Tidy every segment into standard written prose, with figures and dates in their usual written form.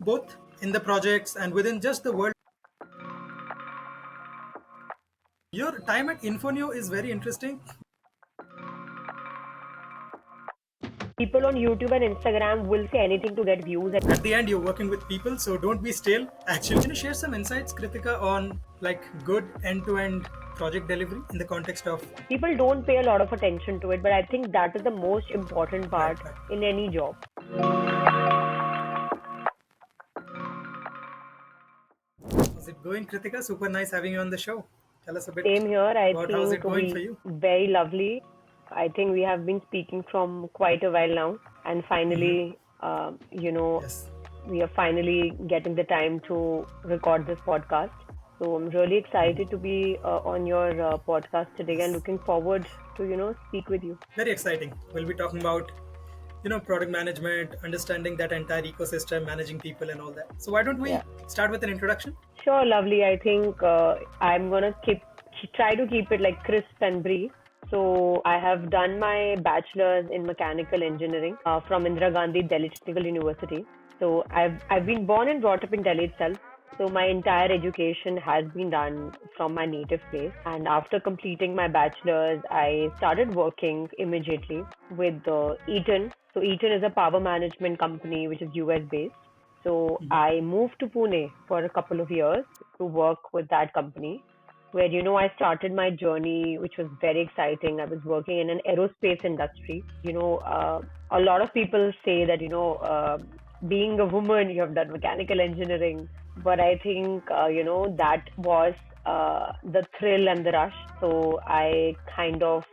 both in the projects and within just the world. Your time at Infoneo is very interesting. People on YouTube and Instagram will say anything to get views. At the end, you're working with people, so don't be stale. Actually, can you share some insights, Kritika, on like good end-to-end project delivery in the context of People don't pay a lot of attention to it, but I think that is the most important right, part right. in any job. How's it going, Kritika? Super nice having you on the show. Tell us a bit Same here. I about how's think it going for we you. very lovely. I think we have been speaking from quite a while now, and finally, Yes. we are finally getting the time to record this podcast. So I'm really excited to be on your podcast today and Yes. looking forward to speak with you. Very exciting. We'll be talking about product management, understanding that entire ecosystem, managing people and all that. So why don't we Yeah. start with an introduction? Sure, lovely. I think I'm gonna try to keep it like crisp and brief. So I have done my bachelor's in mechanical engineering from Indira Gandhi Delhi Technical University. So I've been born and brought up in Delhi itself. So my entire education has been done from my native place. And after completing my bachelor's, I started working immediately with Eaton. So Eaton is a power management company which is US based. So I moved to Pune for a couple of years to work with that company, where I started my journey, which was very exciting. I was working in an aerospace industry. A lot of people say that being a woman, you have done mechanical engineering, but I think that was the thrill and the rush. So I kind of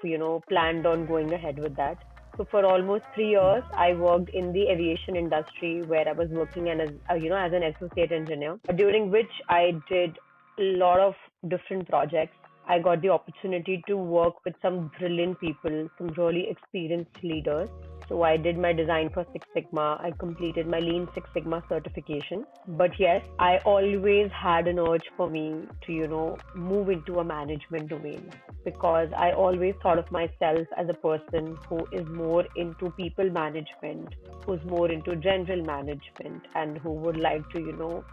planned on going ahead with that. So for almost 3 years, I worked in the aviation industry where I was working as an associate engineer, during which I did a lot of different projects. I got the opportunity to work with some brilliant people, some really experienced leaders. So I did my design for Six Sigma. I completed my Lean Six Sigma certification. But yes, I always had an urge for me to, move into a management domain because I always thought of myself as a person who is more into people management, who's more into general management, and who would like to,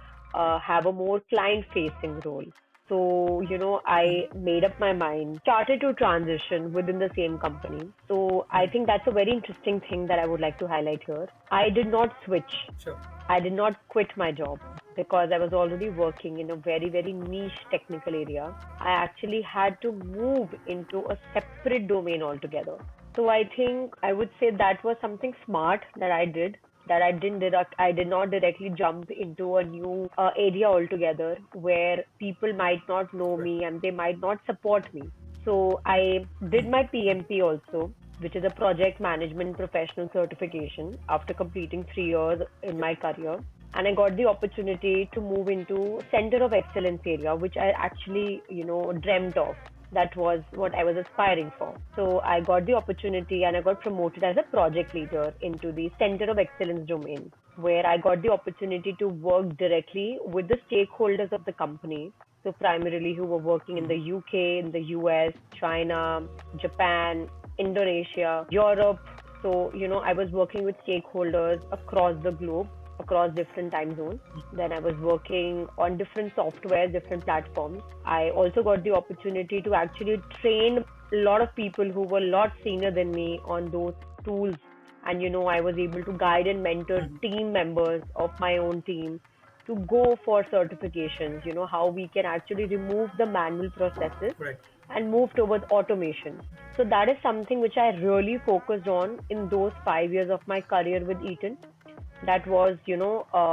have a more client facing role. So, I made up my mind, started to transition within the same company. So, I think that's a very interesting thing that I would like to highlight here. I did not switch. Sure. I did not quit my job because I was already working in a very, very niche technical area. I actually had to move into a separate domain altogether. So I think I would say that was something smart that I did. That I did not directly jump into a new area altogether where people might not know Right. me and they might not support me. So I did my PMP also, which is a project management professional certification after completing 3 years in my career. And I got the opportunity to move into center of excellence area, which I actually, dreamt of. That was what I was aspiring for. So I got the opportunity and I got promoted as a project leader into the center of excellence domain, where I got the opportunity to work directly with the stakeholders of the company. So primarily who were working in the UK, in the US, China, Japan, Indonesia, Europe. So, I was working with stakeholders across the globe, across different time zones. Then I was working on different software, different platforms. I also got the opportunity to actually train a lot of people who were a lot senior than me on those tools. And, I was able to guide and mentor team members of my own team to go for certifications, how we can actually remove the manual processes Right. and move towards automation. So that is something which I really focused on in those 5 years of my career with Eaton. That was,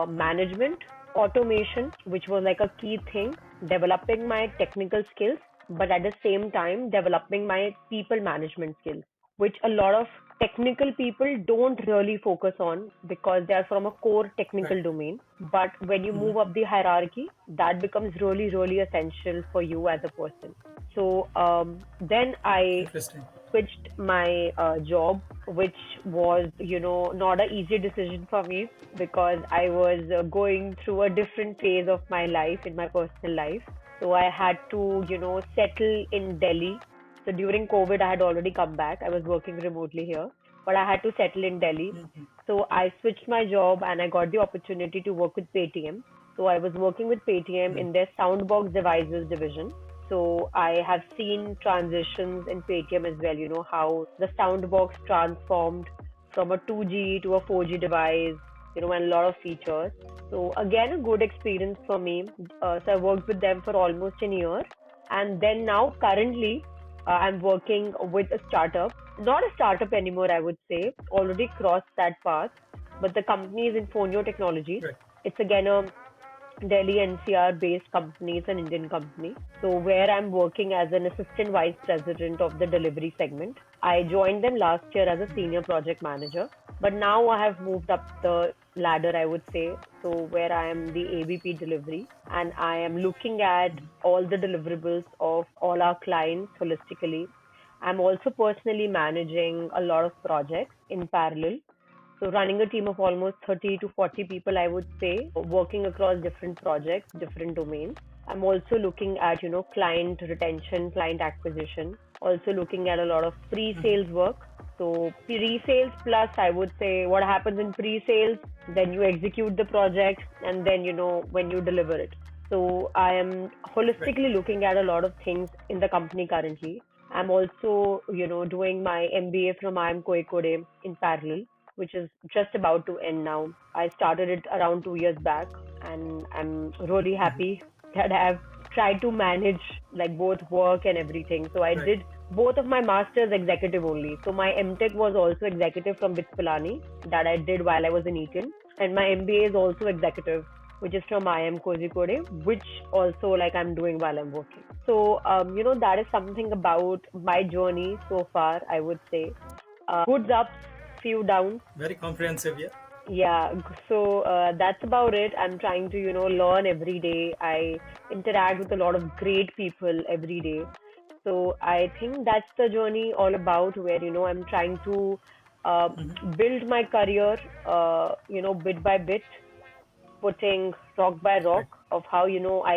management, automation, which was like a key thing, developing my technical skills, but at the same time, developing my people management skills, which a lot of technical people don't really focus on because they are from a core Right. technical domain. But when you move up the hierarchy, that becomes really, really essential for you as a person. So then I Interesting. switched my job, which was, not an easy decision for me because I was going through a different phase of my life in my personal life. So I had to, settle in Delhi. So during COVID, I had already come back. I was working remotely here. but I had to settle in Delhi. Mhm. So I switched my job and I got the opportunity to work with Paytm. So I was working with Paytm Mhm. in their soundbox devices division. So I have seen transitions in Paytm as well, how the soundbox transformed from a 2G to a 4G device, and a lot of features. So again, a good experience for me. So I worked with them for almost a year. And then now currently I'm working with a startup, not a startup anymore, I would say, already crossed that path. But the company is Infoneo Technologies. Right. It's again a Delhi NCR based company. It's an Indian company. So where I'm working as an assistant vice president of the delivery segment. I joined them last year as a senior project manager, but now I have moved up the ladder, I would say. So where I am the AVP delivery and I am looking at all the deliverables of all our clients holistically. I'm also personally managing a lot of projects in parallel, so running a team of almost 30 to 40 people, I would say, working across different projects, different domains. I'm also looking at, client retention, client acquisition, also looking at a lot of pre-sales work. So pre-sales plus, I would say, what happens in pre-sales, then you execute the project, and then, when you deliver it. So I am Right. holistically looking at a lot of things in the company currently. I'm also, doing my MBA from IIM Koikode in parallel, which is just about to end now. I started it around 2 years back, and I'm really Mhm. happy that I've tried to manage like both work and everything. So I Right. did both of my masters executive only. So my MTech was also executive from BITS Pilani that I did while I was in Eaton, and my MBA is also executive, which is from IIM Kozhikode, which also like I'm doing while I'm working. So that is something about my journey so far. I would say goods ups, few downs. Very comprehensive. Yeah. Yeah, so that's about it. I'm trying to, learn every day. I interact with a lot of great people every day. So I think that's the journey all about, where, I'm trying to uh, Mhm. build my career, bit by bit, putting rock by rock Right. of how,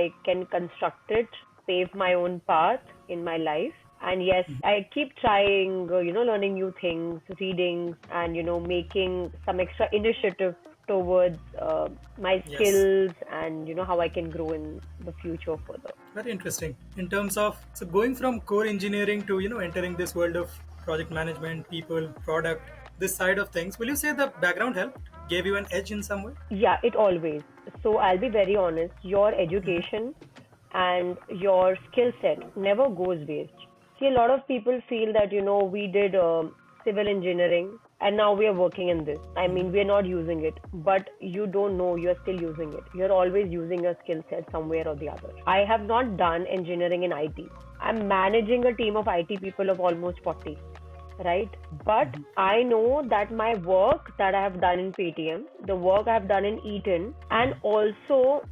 I can construct it, pave my own path in my life. And yes, Mhm. I keep trying, learning new things, reading, and, making some extra initiative towards my Yes. skills and, how I can grow in the future further. Very interesting. In terms of so going from core engineering to entering this world of project management, people, product, this side of things, will you say the background helped, gave you an edge in some way? Yeah, it always. So I'll be very honest, your Mhm. education and your skill set never goes waste. See, a lot of people feel that, we did civil engineering and now we are working in this. I mean, we are not using it, but you don't know you're still using it. You're always using a skill set somewhere or the other. I have not done engineering in IT. I'm managing a team of IT people of almost 40, right? But I know that my work that I have done in Paytm, the work I have done in Eaton, and also,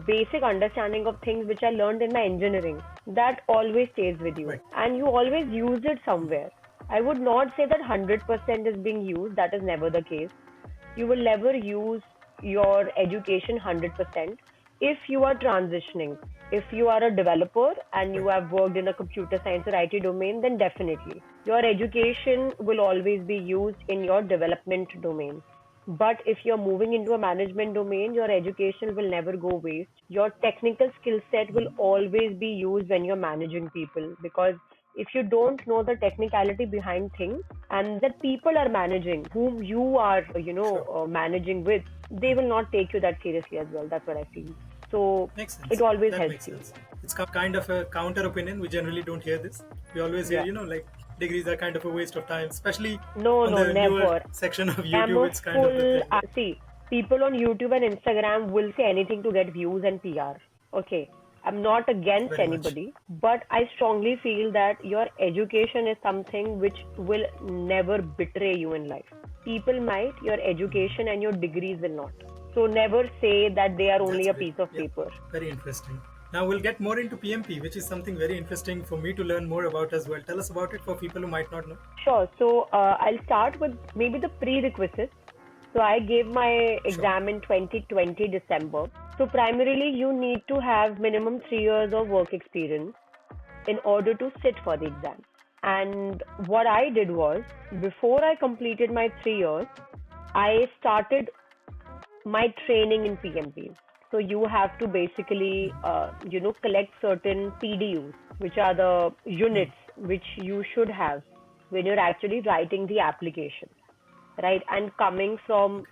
basic understanding of things which I learned in my engineering, that always stays with you. Right. And you always use it somewhere. I would not say that 100% is being used, that is never the case. You will never use your education 100% if you are transitioning. If you are a developer and you Right. have worked in a computer science or IT domain, then definitely your education will always be used in your development domain. But if you're moving into a management domain, your education will never go waste. Your technical skill set will always be used when you're managing people, because if you don't know the technicality behind things and that people are managing, whom you are, Sure. managing with, they will not take you that seriously as well. That's what I feel. So Makes it sense. always That helps makes you. sense. It's kind of a counter opinion. We generally don't hear this. We always hear, Yeah. like degrees are kind of a waste of time, especially No, on no, the newer never. section of I'm YouTube. a It's kind of the full. thing. See, people on YouTube and Instagram will say anything to get views and PR. Okay. I'm not against Very much. anybody, but I strongly feel that your education is something which will never betray you in life. People might, your education and your degrees will not. So never say that they are only That's a great. piece of Yeah, paper. very interesting. Now we'll get more into PMP, which is something very interesting for me to learn more about as well. Tell us about it for people who might not know. Sure. So I'll start with maybe the prerequisites. So I gave my Sure. exam in 2020 December. So primarily you need to have minimum 3 years of work experience in order to sit for the exam. And what I did was, before I completed my 3 years, I started my training in PMP. So you have to basically, collect certain PDUs, which are the units which you should have when you're actually writing the application, right? And coming from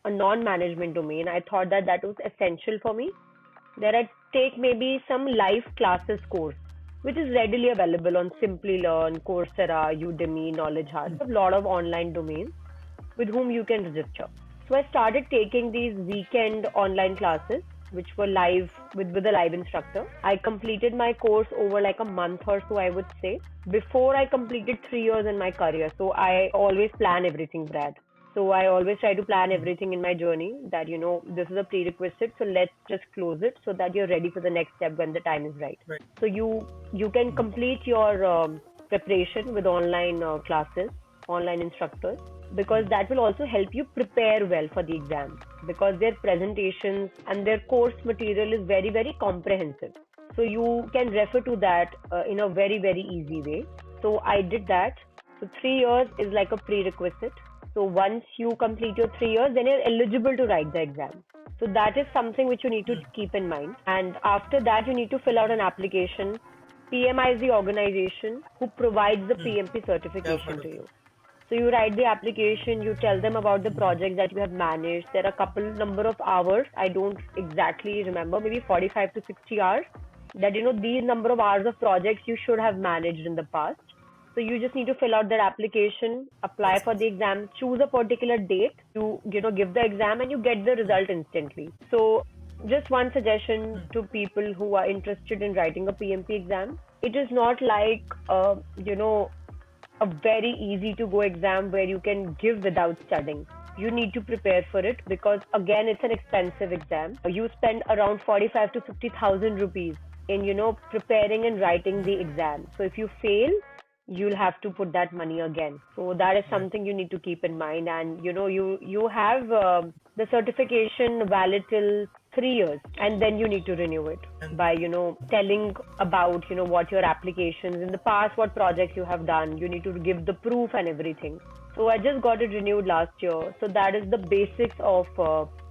a non-management domain, I thought that that was essential for me. There I take maybe some live classes course, which is readily available on Simply Learn, Coursera, Udemy, Knowledge Heart, a lot of online domains with whom you can register. So I started taking these weekend online classes, which were live with a live instructor. I completed my course over like a month or so, I would say, before I completed 3 years in my career. So I always plan everything, Brad. So I always try to plan everything in my journey that, this is a prerequisite. So let's just close it so that you're ready for the next step when the time is right. Right. So you can complete your preparation with online classes, online instructors, because that will also help you prepare well for the exam, because their presentations and their course material is very, very comprehensive. So you can refer to that in a very, very easy way. So I did that. So 3 years is like a prerequisite. So once you complete your 3 years, then you're eligible to write the exam. So that is something which you need to keep in mind. And after that, you need to fill out an application. PMI is the organization who provides the PMP Yeah, I've certification heard to of you. So you write the application, you tell them about the project that you have managed. There are a couple number of hours. I don't exactly remember, maybe 45 to 60 hours. That these number of hours of projects you should have managed in the past. So you just need to fill out that application, apply Makes for the sense. exam, choose a particular date. You give the exam and you get the result instantly. So just one suggestion to people who are interested in writing a PMP exam. It is not like a very easy to go exam where you can give without studying. You need to prepare for it because again it's an expensive exam. You spend around 45 to 50,000 rupees in preparing and writing the exam. So if you fail, you'll have to put that money again. So that is Right. something you need to keep in mind. And you have the certification valid till 3 years, and then you need to renew it And by telling about what your applications in the past, what projects you have done. You need to give the proof and everything. So I just got it renewed last year. So that is the basics of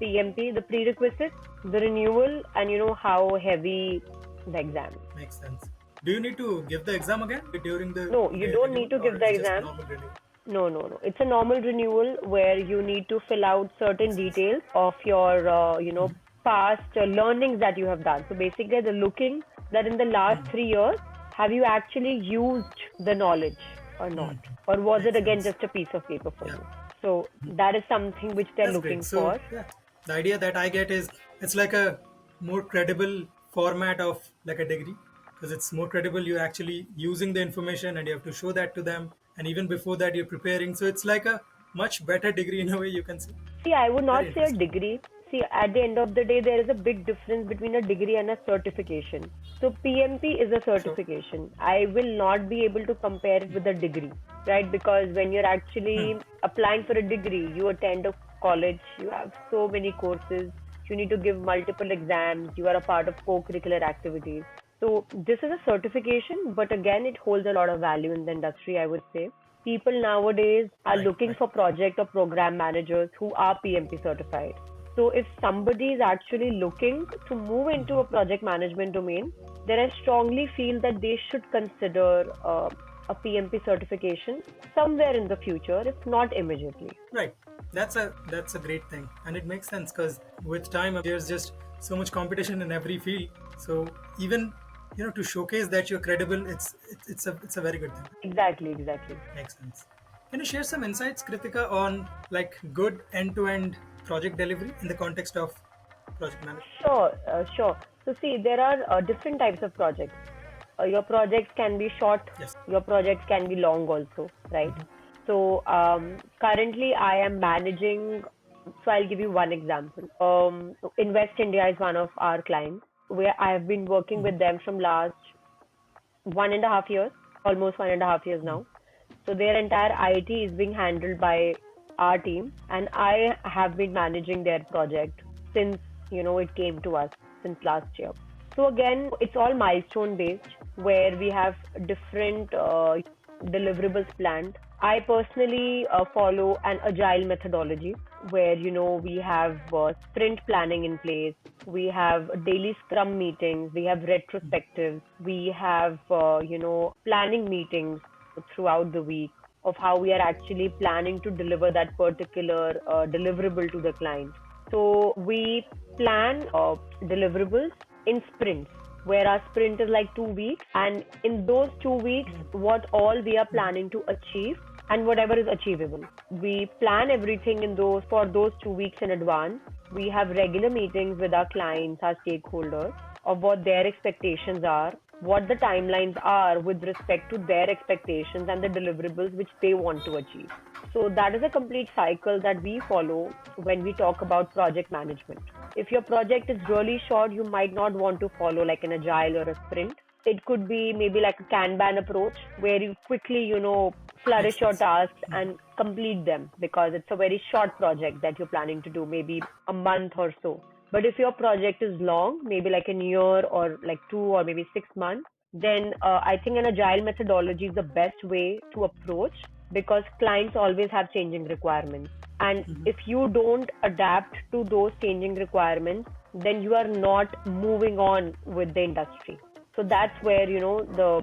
PMP, the prerequisites, the renewal, and how heavy the exam. makes sense. Do you need to give the exam again during the No, you don't renewal, need to or give the it's just exam. normal renewal? No, no, no. It's a normal renewal where you need to fill out certain Makes sense. details of your, past learnings that you have done. So basically, they're looking that in the last 3 years, have you actually used the knowledge or not? Or was it Makes again sense. just a piece of paper for Yeah, you? So that is something which they're that's great. looking So for. yeah, the idea that I get is it's like a more credible format of like a degree, because it's more credible. You're actually using the information and you have to show that to them. And even before that, you're preparing. So it's like a much better degree in a way, you can say. See, I would not Very say a interesting. degree. See, at the end of the day, there is a big difference between a degree and a certification. So, PMP is a Sure. certification. I will not be able to compare it with a degree, right? Because when you're actually applying for a degree, you attend a college, you have so many courses, you need to give multiple exams, you are a part of co curricular activities. So, this is a certification, but again, it holds a lot of value in the industry, I would say. People nowadays are Right. looking Right. for project or program managers who are PMP certified. So if somebody is actually looking to move into a project management domain, then I strongly feel that they should consider a PMP certification somewhere in the future, if not immediately. Right. That's a great thing, and it makes sense because with time there's just so much competition in every field. So even to showcase that you're credible, it's a very good thing. Exactly, exactly. Makes sense. Can you share some insights, Kritika, on like good end-to-end project delivery in the context of project management? Sure. So see, there are different types of projects. Your projects can be short, Yes. your projects can be long also, right? So currently I am managing, so I'll give you one example. Invest India is one of our clients where I have been working with them from last 1.5 years, almost 1.5 years now. So their entire IT is being handled by our team, and I have been managing their project since it came to us since last year. So again, it's all milestone based, where we have different deliverables planned. I personally follow an agile methodology where, we have sprint planning in place. We have daily scrum meetings. We have retrospectives. We have, planning meetings throughout the week of how we are actually planning to deliver that particular deliverable to the client. So we plan deliverables in sprints, where our sprint is like 2 weeks, and in those 2 weeks, what all we are planning to achieve and whatever is achievable. We plan everything in those for those 2 weeks in advance. We have regular meetings with our clients, our stakeholders, of what their expectations are, what the timelines are with respect to their expectations and the deliverables which they want to achieve. So that is a complete cycle that we follow when we talk about project management. If your project is really short, you might not want to follow like an agile or a sprint. It could be maybe like a Kanban approach where you quickly, Makes flourish your sense. tasks and complete them because it's a very short project that you're planning to do, maybe a month or so. But if your project is long, maybe like a year or like 2 or maybe 6 months, then I think an agile methodology is the best way to approach because clients always have changing requirements. And if you don't adapt to those changing requirements, then you are not moving on with the industry. So that's where, the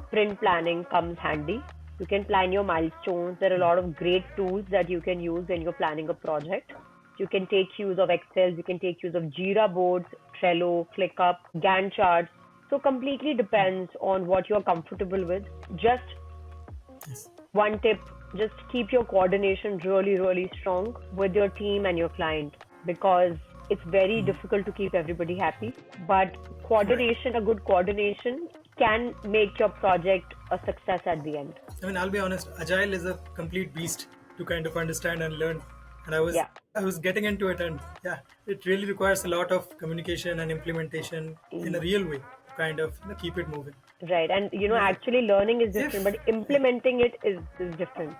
sprint planning comes handy. You can plan your milestones. There are a lot of great tools that you can use when you're planning a project. You can take use of Excel, you can take use of Jira boards, Trello, ClickUp, Gantt charts. So completely depends on what you're comfortable with. Just Yes. one tip, just keep your coordination really, really strong with your team and your client because it's very difficult to keep everybody happy. But Right. a good coordination can make your project a success at the end. I mean, I'll be honest. Agile is a complete beast to kind of understand and learn. And Yeah. I was getting into it, and yeah, it really requires a lot of communication and implementation in a real way to kind of keep it moving. Right. And Amazing. actually learning is different, If but yeah, implementing it is different.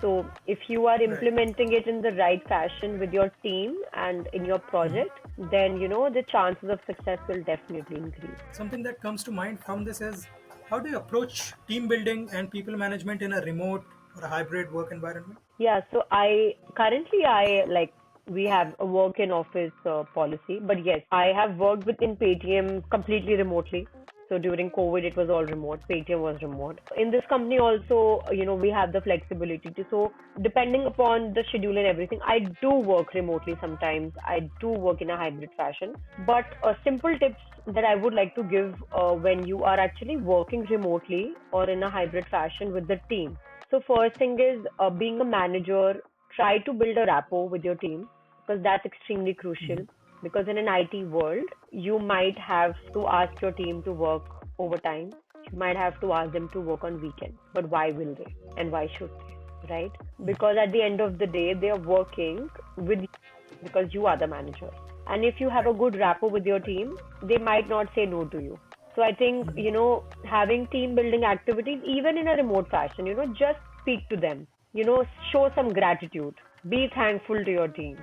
So if you are right. implementing it in the right fashion with your team and in your project, then the chances of success will definitely increase. Something that comes to mind from this is how do you approach team building and people management in a remote or a hybrid work environment? Yeah, so I like we have a work in office policy, but yes, I have worked within Paytm completely remotely. So during COVID, it was all remote. Paytm was remote. In this company also, we have the flexibility to. So depending upon the schedule and everything, I do work remotely sometimes. I do work in a hybrid fashion. But simple tips that I would like to give when you are actually working remotely or in a hybrid fashion with the team. So first thing is being a manager, try to build a rapport with your team because that's extremely crucial. Because in an IT world, you might have to ask your team to work overtime. You might have to ask them to work on weekends. But why will they? And why should they? Right? Because at the end of the day, they are working with you because you are the manager. And if you have a Right. good rapport with your team, they might not say no to you. So I think, having team building activities, even in a remote fashion, just speak to them, show some gratitude, be thankful to your team,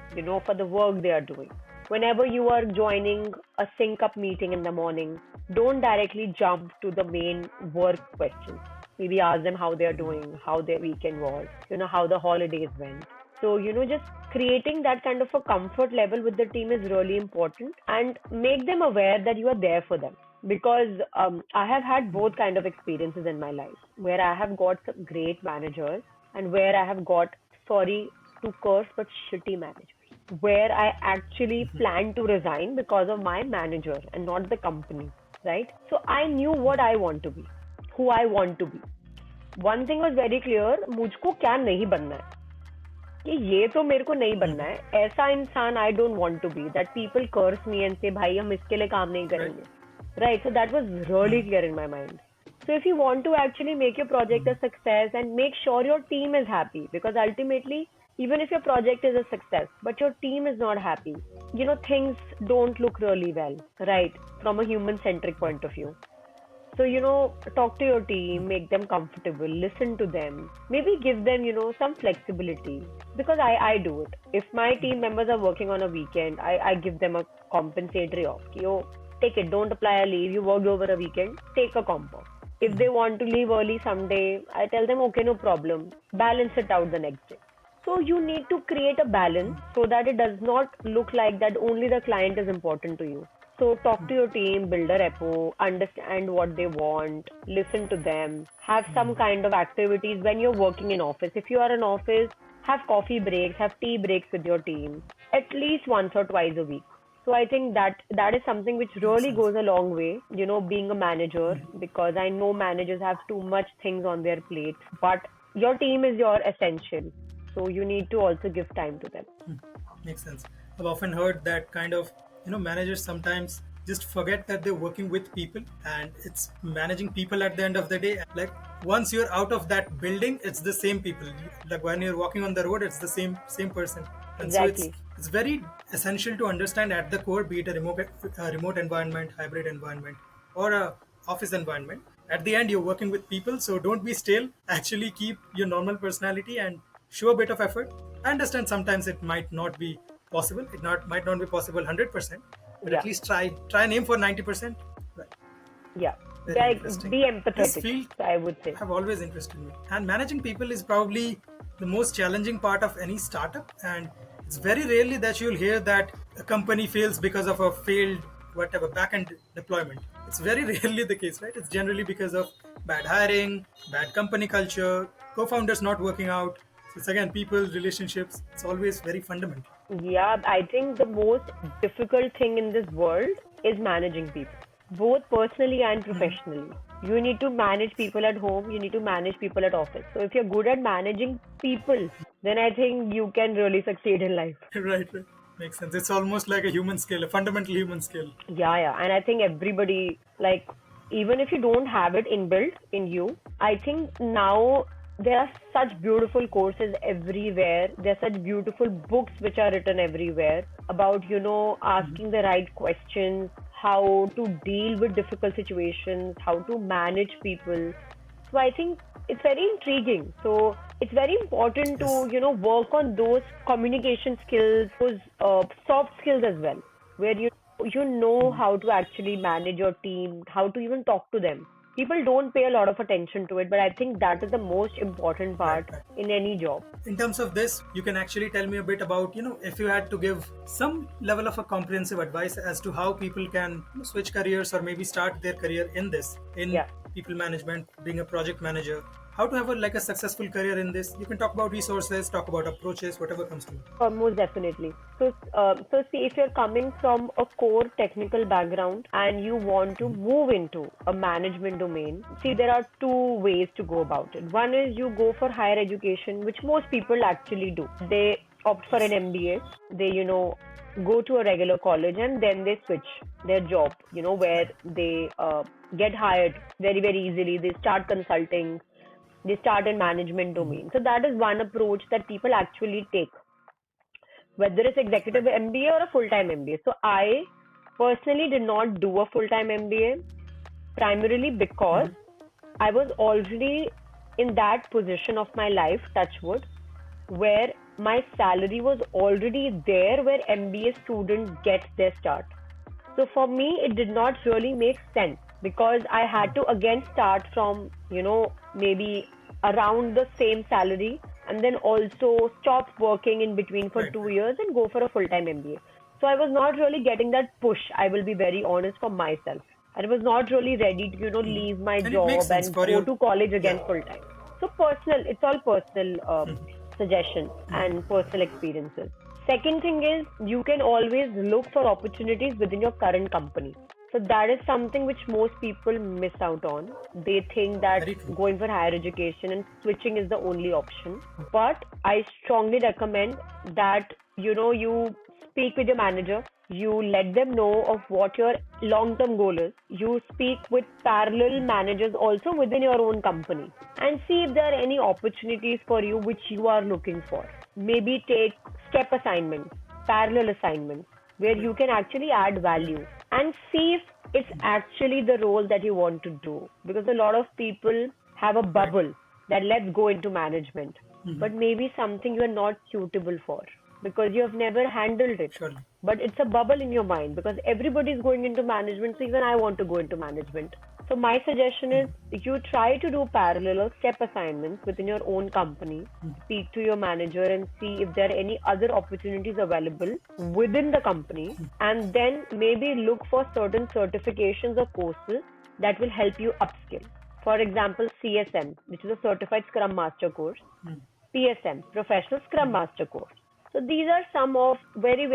for the work they are doing. Whenever you are joining a sync up meeting in the morning, don't directly jump to the main work questions. Maybe ask them how they're doing, how their weekend was, how the holidays went. So, just creating that kind of a comfort level with the team is really important and make them aware that you are there for them. Because I have had both kind of experiences in my life where I have got some great managers and where I have got, sorry to curse, but shitty managers. Where I actually planned to resign because of my manager and not the company, right? So I knew what I want to be, who I want to be. One thing was very clear, मुझको क्या नहीं बनना है कि ये तो मेरे को नहीं बनना है ऐसा इंसान I don't want to be that people curse me and से भाई हम इसके लिए काम नहीं Right. करेंगे right so that was really clear in my mind so if you want to actually make your project a success and make sure your team is happy because ultimately even if your project is a success but your team is not happy things don't look really well right from a human centric point of view so, talk to your team, make them comfortable, listen to them, maybe give them, some flexibility. Because I do it. If my team members are working on a weekend, I give them a compensatory off. Take it, don't apply a leave. You worked over a weekend, take a comp off. If they want to leave early someday, I tell them, okay, no problem. Balance it out the next day. So you need to create a balance so that it does not look like that only the client is important to you. So talk to your team, build a repo, understand what they want, listen to them, have some kind of activities when you're working in office. If you are in office, have coffee breaks, have tea breaks with your team, at least once or twice a week. So I think that is something which Makes really sense. goes a long way, being a manager, because I know managers have too much things on their plate, but your team is your essential. So you need to also give time to them. Makes sense. I've often heard that kind of, managers sometimes just forget that they're working with people and it's managing people at the end of the day. Like once you're out of that building, it's the same people. Like when you're walking on the road, it's the same person. And so it's Exactly. it's very essential to understand at the core, be it a remote environment, hybrid environment, or a office environment. At the end, you're working with people, so don't be stale. Actually, keep your normal personality and show a bit of effort. I understand sometimes it might not be possible. It not might not be possible 100%, but at Yeah. least try and aim for 90%. Right. Yeah. Very Be interesting. This empathetic, field I would say. have always interested me. And managing people is probably the most challenging part of any startup. And it's very rarely that you'll hear that a company fails because of a failed whatever backend deployment. It's very rarely the case, right? It's generally because of bad hiring, bad company culture, co-founders not working out. So it's again people, relationships. It's always very fundamental. Yeah, I think the most difficult thing in this world is managing people, both personally and professionally. You need to manage people at home, you need to manage people at office. So if you're good at managing people, then I think you can really succeed in life. Right, right. Makes sense. It's almost like a human skill, a fundamental human skill. Yeah, yeah. And I think everybody, like, even if you don't have it inbuilt in you, I think now there are such beautiful courses everywhere. There are such beautiful books which are written everywhere about, asking the right questions, how to deal with difficult situations, how to manage people. So I think it's very intriguing. So it's very important to, Yes. work on those communication skills, those soft skills as well, where you know how to actually manage your team, how to even talk to them. People don't pay a lot of attention to it, but I think that is the most important Right, part right. in any job. In terms of this, you can actually tell me a bit about, if you had to give some level of a comprehensive advice as to how people can switch careers or maybe start their career in this, in Yeah. people management, being a project manager, how to have a successful career in this. You can talk about resources, talk about approaches, whatever comes to you. Most definitely. So see, if you're coming from a core technical background and you want to move into a management domain, see, there are two ways to go about it. One is you go for higher education, which most people actually do. They opt for an Yes. MBA. They, go to a regular college and then they switch their job, where Right. they get hired very, very easily. They start consulting, they start in management domain. So that is one approach that people actually take, whether it's executive Right. MBA or a full-time MBA. So I personally did not do a full-time MBA primarily because I was already in that position of my life, touchwood, where my salary was already there where MBA students get their start. So for me, it did not really make sense because I had to again start from, maybe around the same salary and then also stop working in between for Right. 2 years and go for a full time MBA. So I was not really getting that push, I will be very honest, for myself. I was not really ready to, leave my And it makes job sense and for go you. to college Yeah. again full time. So personal, it's all personal suggestions and personal experiences. Second thing is you can always look for opportunities within your current company. So that is something which most people miss out on. They think that Very true. going for higher education and switching is the only option. But I strongly recommend that you speak with your manager, you let them know of what your long term goal is. You speak with parallel managers also within your own company and see if there are any opportunities for you which you are looking for. Maybe take step assignments, parallel assignments, where Right. you can actually add Right. value and see if it's actually the role that you want to do. Because a lot of people have a Right. bubble that let's go into management, but maybe something you are not suitable for because you have never handled it. Surely. But it's a bubble in your mind because everybody is going into management, so even I want to go into management. So my suggestion is you try to do parallel or step assignments within your own company. Speak to your manager and see if there are any other opportunities available within the company, and then maybe look for certain certifications or courses that will help you upskill. For example, CSM, which is a Certified Scrum Master course, PSM, Professional Scrum Master course. So these are some of very,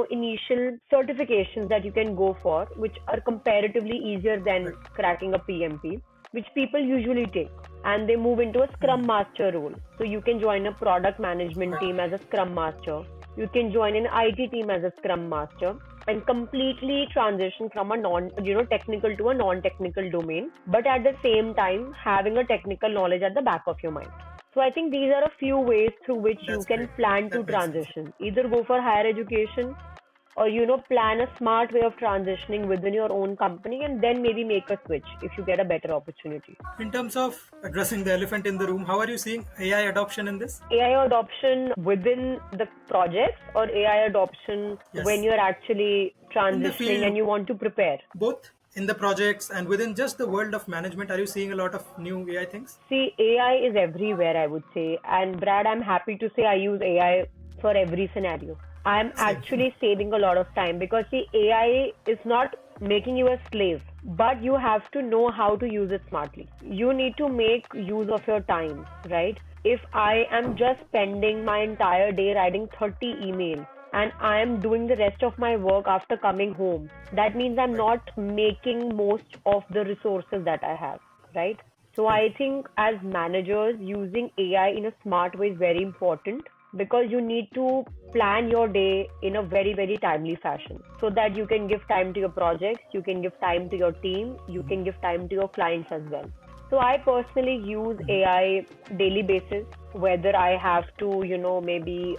initial certifications that you can go for, which are comparatively easier than cracking a PMP, which people usually take. And they move into a Scrum Master role. So you can join a product management team as a Scrum Master. You can join an IT team as a Scrum Master and completely transition from a technical to a non-technical domain, but at the same time having a technical knowledge at the back of your mind. So I think these are a few ways through which you That's can great. plan to That makes sense. transition. Either go for higher education or plan a smart way of transitioning within your own company and then maybe make a switch if you get a better opportunity. In terms of addressing the elephant in the room, how are you seeing AI adoption in this? AI adoption within the projects or AI adoption when Yes. you're actually In the transitioning field, and you want to prepare? both in the projects and within just the world of management, are you seeing a lot of new AI things? See, AI is everywhere, I would say. And Brad, I'm happy to say I use AI for every scenario. I'm Same. actually saving a lot of time because see, AI is not making you a slave, but you have to know how to use it smartly. You need to make use of your time, right? If I am just spending my entire day writing 30 emails and I am doing the rest of my work after coming home, that means I'm Right. not making most of the resources that I have, right? So Right. I think as managers, using AI in a smart way is very important because you need to plan your day in a very timely fashion so that you can give time to your projects, you can give time to your team, you can give time to your clients as well. So I personally use AI daily basis, whether I have to, maybe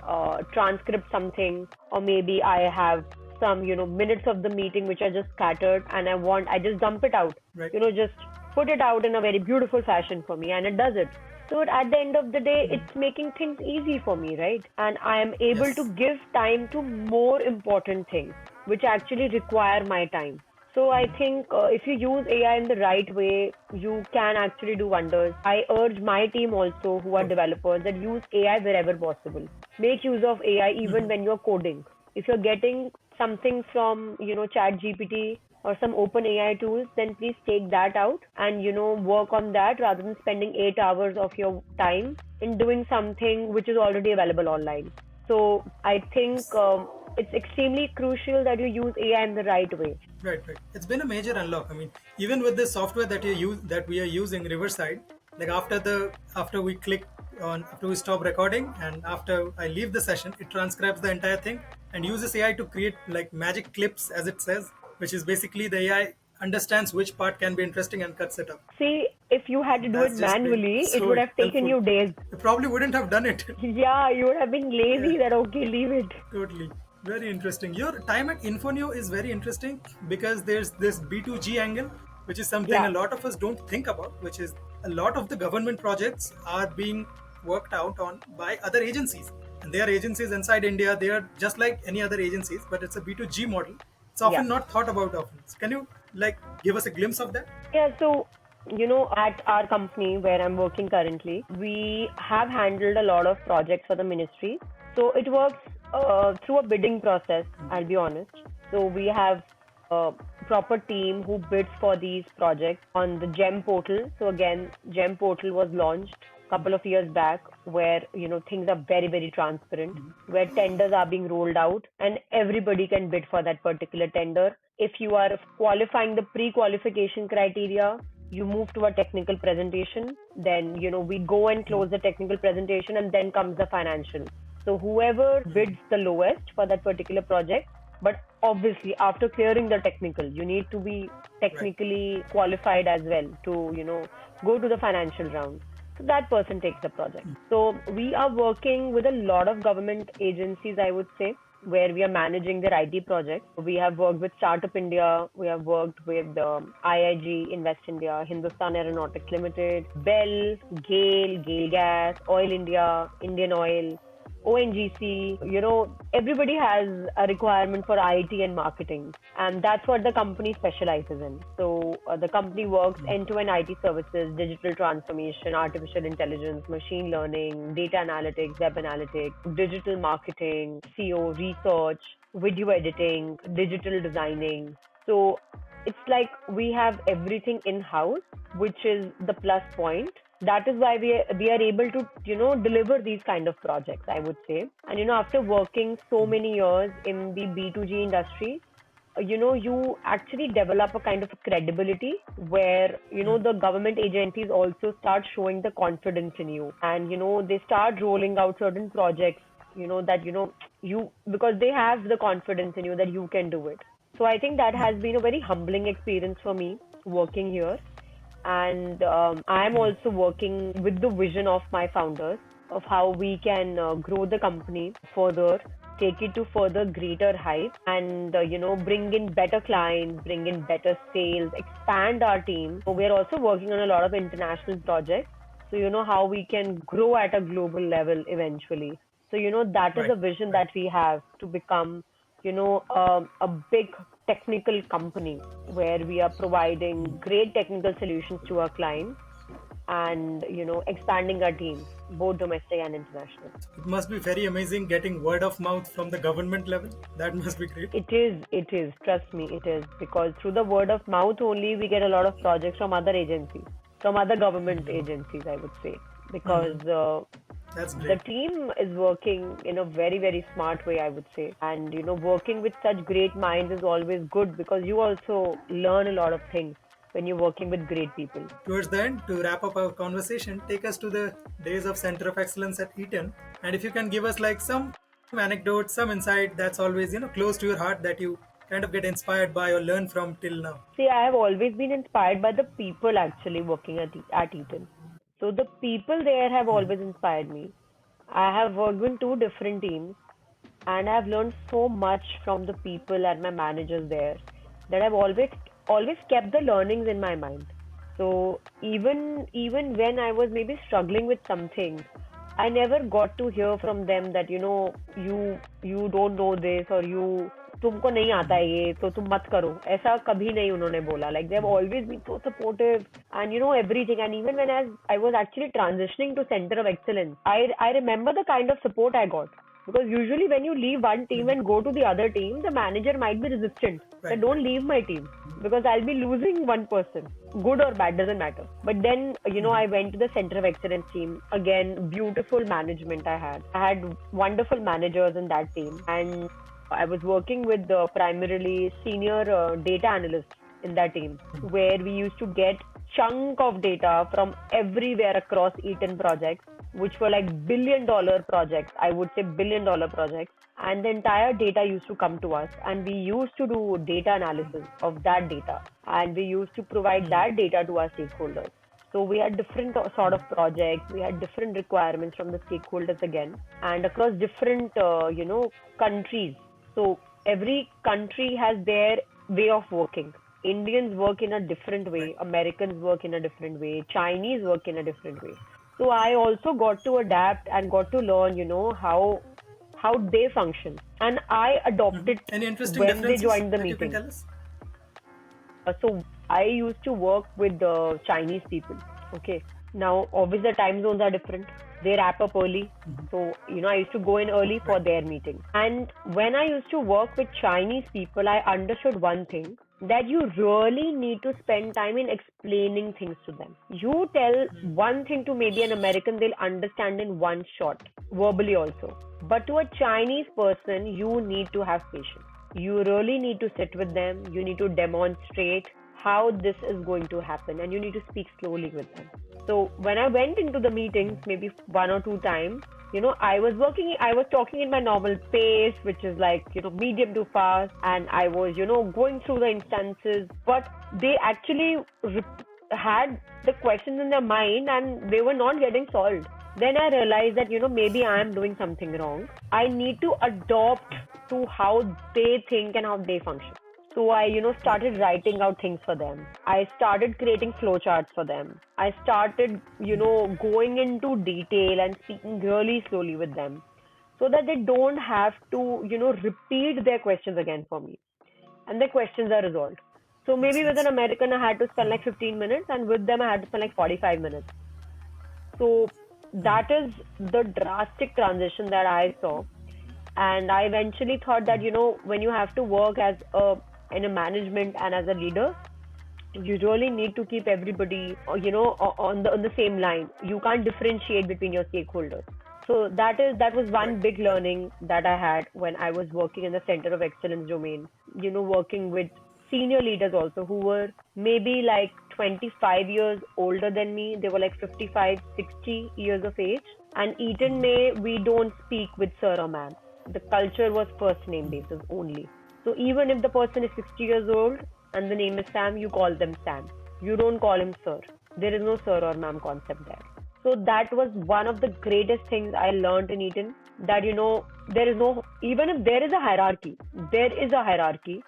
transcript something or maybe I have some, minutes of the meeting which are just scattered and I just dump it out, Right. just put it out in a very beautiful fashion for me and it does it. So at the end of the day, it's making things easy for me, right? And I am able to Yes. give time to more important things which actually require my time. So I think if you use AI in the right way, you can actually do wonders. I urge my team also, who are Okay. developers, that use AI wherever possible. Make use of AI even when you're coding. If you're getting something from, Chat GPT or some open AI tools, then please take that out and, work on that rather than spending 8 hours of your time in doing something which is already available online. So I think Yes. it's extremely crucial that you use AI in the right way. Right, right. It's been a major unlock. I mean, even with the software that we are using, Riverside, like after we click on after we stop recording and after I leave the session, it transcribes the entire thing and uses AI to create like magic clips, as it says, which is basically the AI understands which part can be interesting and cuts it up. See, if you had to do it That's just been manually, it so would have taken helpful. you days. I probably wouldn't have done it. Yeah, you would have been Yeah. lazy that okay, leave it. Totally. Very interesting. Your time at Infoneo is very interesting because there's this B2G angle, which is something a Yeah, lot of us don't think about, which is a lot of the government projects are being worked out on by other agencies. And they are agencies inside India. They are just like any other agencies, but it's a B2G model. It's yeah. often not thought about often. So can you like give us a glimpse of that? Yeah, so, at our company where I'm working currently, we have handled a lot of projects for the ministry. So it works through a bidding process, I'll be honest. So we have a proper team who bids for these projects on the GEM portal. So again, GEM portal was launched a couple of years back where, things are very transparent, where tenders are being rolled out and everybody can bid for that particular tender. If you are qualifying the pre-qualification criteria, you move to a technical presentation. Then, we go and close the technical presentation and then comes the financial. So whoever bids the lowest for that particular project, but obviously after clearing the technical, you need to be Right. technically qualified as well to, go to the financial round. So that person takes the project. So we are working with a lot of government agencies, I would say, where we are managing their IT projects. We have worked with Startup India, we have worked with IIG, Invest India, Hindustan Aeronautics Limited, Bell, Gale Gas, Oil India, Indian Oil. ONGC, everybody has a requirement for IT and marketing, and that's what the company specializes in. So the company works end-to-end IT services, digital transformation, artificial intelligence, machine learning, data analytics, web analytics, digital marketing, SEO, research, video editing, digital designing. So it's like we have everything in house, which is the plus point. That is why we are able to deliver these kind of projects, I would say. And after working so many years in the B2G industry, you actually develop a kind of a credibility where the government agencies also start showing the confidence in you, and they start rolling out certain projects, that you, because they have the confidence in you that you can do it. So I think that has been a very humbling experience for me working here. And I'm also working with the vision of my founders of how we can grow the company further, take it to further greater heights, and bring in better clients, bring in better sales, expand our team. So we're also working on a lot of international projects. So how we can grow at a global level eventually. So that is Right. a vision Right. that we have to become a big technical company where we are providing great technical solutions to our clients, and expanding our team, both domestic and international. It must be very amazing getting word of mouth from the government level. That must be great. It is, trust me, it is, because through the word of mouth only we get a lot of projects from other agencies, from other government agencies, I would say, because That's the great. team is working in a very, very smart way, I would say. And working with such great minds is always good, because you also learn a lot of things when you're working with great people. Towards the end, to wrap up our conversation, take us to the days of Center of Excellence at Eaton. And if you can give us like some anecdote, some insight that's always, close to your heart that you kind of get inspired by or learn from till now. See, I have always been inspired by the people actually working at Eaton. So the people there have always inspired me. I have worked in two different teams, and I've learned so much from the people and my managers there, that I've always kept the learnings in my mind. So even when I was maybe struggling with something, I never got to hear from them that you don't know this, or you तुमको नहीं आता है ये तो तुम मत करो, ऐसा कभी नहीं उन्होंने बोला. Like they have always been so supportive, and everything. And even when I was actually transitioning to Center of Excellence, I remember the kind of support I got. Because usually when you leave one team and go to the other team, the manager might be resistant. That Right, right. don't leave my team, because I'll be losing one person. Good or bad, doesn't matter. But then, I went to the Center of Excellence team. Again, beautiful management I had. I had wonderful managers in that team. And I was working with primarily senior data analysts in that team, where we used to get chunk of data from everywhere across Eaton projects, which were like billion-dollar projects. I would say billion-dollar projects, and the entire data used to come to us, and we used to do data analysis of that data, and we used to provide that data to our stakeholders. So we had different sort of projects. We had different requirements from the stakeholders again, and across different countries. So every country has their way of working. Indians work in a different Right. way. Americans work in a different way. Chinese work in a different way. So I also got to adapt and got to learn, how they function, and I adopted Any interesting when they differences joined the that you can meeting. tell us? So I used to work with the Chinese people. Okay. Now, obviously, the time zones are different. They wrap up early. So, I used to go in early for Right. their meeting. And when I used to work with Chinese people, I understood one thing, that you really need to spend time in explaining things to them. You tell one thing to maybe an American, they'll understand in one shot, verbally also. But to a Chinese person, you need to have patience. You really need to sit with them. You need to demonstrate how this is going to happen, and you need to speak slowly with them. So when I went into the meetings, maybe one or two times, I was talking in my normal pace, which is like, medium to fast, and I was, going through the instances, but they actually had the questions in their mind and they were not getting solved. Then I realized that, maybe I am doing something wrong. I need to adopt to how they think and how they function. So I, started writing out things for them. I started creating flowcharts for them. I started, going into detail and speaking really slowly with them. so that they don't have to, repeat their questions again for me. And their questions are resolved. So Makes maybe with an sense. American, I had to spend like 15 minutes, and with them, I had to spend like 45 minutes. So that is the drastic transition that I saw. And I eventually thought that, when you have to work as in a management and as a leader, you really need to keep everybody, on the same line. You can't differentiate between your stakeholders. So that was Right. one big Right. learning that I had when I was working in the center of excellence domain. Working with senior leaders also who were maybe like 25 years older than me. They were like 55, 60 years of age. And Eaton May, we don't speak with sir or ma'am. The culture was first name basis only. So even if the person is 60 years old and the name is Sam, you call them Sam. You don't call him sir. There is no sir or ma'am concept there. So that was one of the greatest things I learned in Eton, that there is no, even if there is a hierarchy, there is a hierarchy,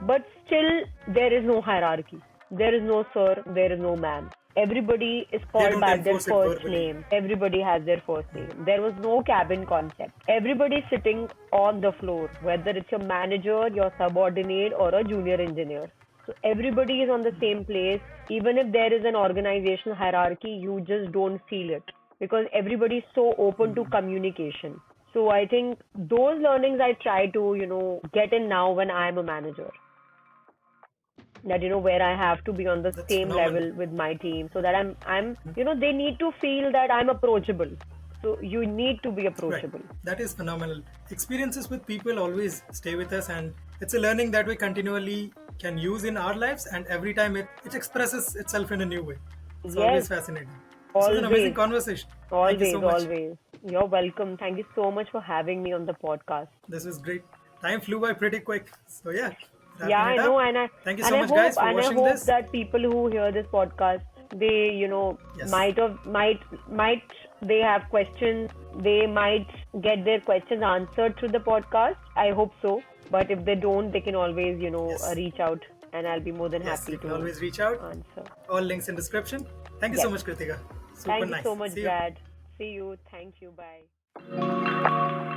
but still there is no hierarchy. There is no sir, there is no ma'am. Everybody is They called don't by their enforce it first verbally. name. Everybody has their first name. There was no cabin concept. Everybody sitting on the floor, whether it's your manager, your subordinate, or a junior engineer. So everybody is on the same place. Even if there is an organizational hierarchy, you just don't feel it because everybody is so open to communication. So I think those learnings I try to, get in now when I'm a manager. That where I have to be on the That's same phenomenal. level with my team, so that I'm they need to feel that I'm approachable. So you need to be Right. approachable. That is phenomenal. Experiences with people always stay with us, and it's a learning that we continually can use in our lives, and every time it expresses itself in a new way. It's always Yes, fascinating. This was an amazing always, conversation. Thank you so always, much. always. You're welcome. Thank you so much for having me on the podcast. This was great. Time flew by pretty quick. So, yeah, Yeah, wrapping I it know, up. and I Thank you and so I much, hope guys, for and I watching hope this. that people who hear this podcast, they Yes. might they have questions. They might get their questions answered through the podcast. I hope so. But if they don't, they can always Yes. reach out, and I'll be more than Yes, happy you can to always reach out. answer. All links in description. Thank you so Yes. much, Kritika. Super Thank you nice. so much, See you. Brad. See you. Thank you. Bye.